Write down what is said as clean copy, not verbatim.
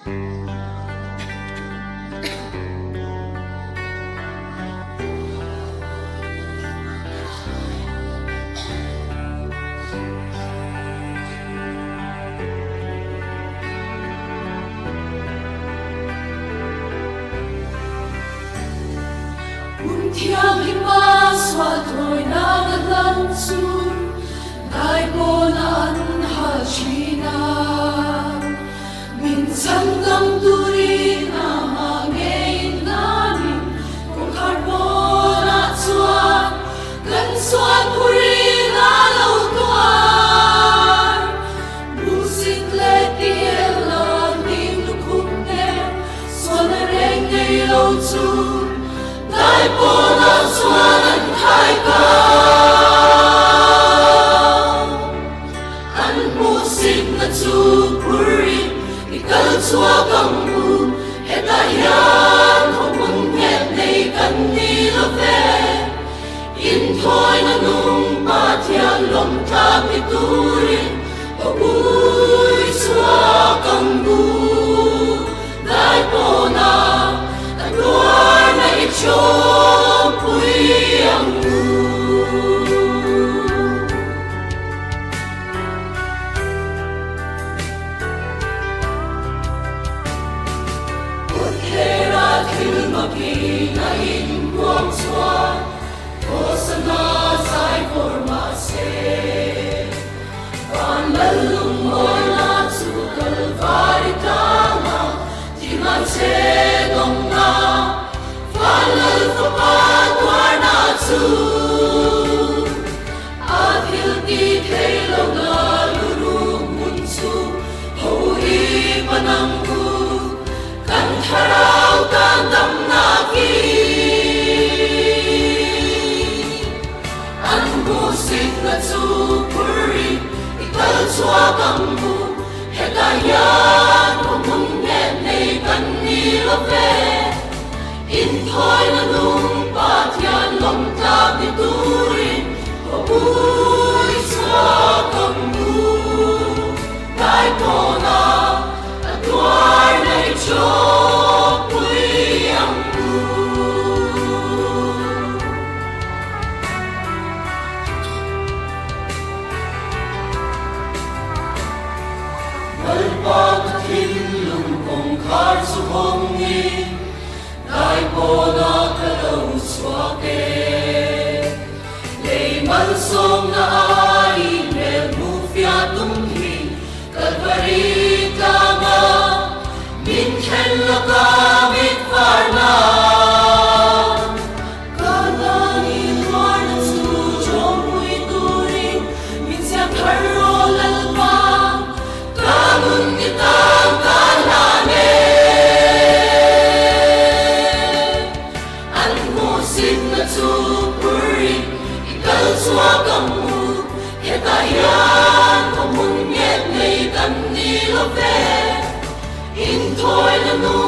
Thiam hi ma swa thoi na lan su dai po na an ha china min sang dam turi na ma nge na ni ko khar po na chua kan swa puri na lo tuar bu sit le ti la nim lu khum ne so na reng nei lo chu dai po na chuan an khai ka an mu sit na chu puri i kal chua kam bu he ta hian ho mun nge nei kan ni lo ve in thoi na nung pa thian lom tha mi turin o bui chua kam bu dai po na cho quý âm một thế ra thứ mà kỳ na in quang xoa có sana sai forma se van lung môi na chu kalvari tama ti man se dong na Falal fa patwar na chu Adhil ti thei lo na luru mun chu Ho hi panang ku Kan tharau tan dam na ki An mu sit na chu puri Ikal chua kam bu He ta yan Ho mun ne nei kan ni lo ve in thoi na nung pa thian lom ta mi turin ho bui chua kam bu dai po na a tuar nei cho pui am bu nal pa thin lung kong khar su hong ni dai po na ka lo chua ke lei man song na ai me mu fia tum hi kalvari ta ma min khen la ka mit far na ka na ni mar na chu chom pui turin min sia thar ro lal pa ka mun ni ta ka la ne chu puri ikal chua kam mu he ta hian ho mun nge nei kan ni lo ve in thoi na nu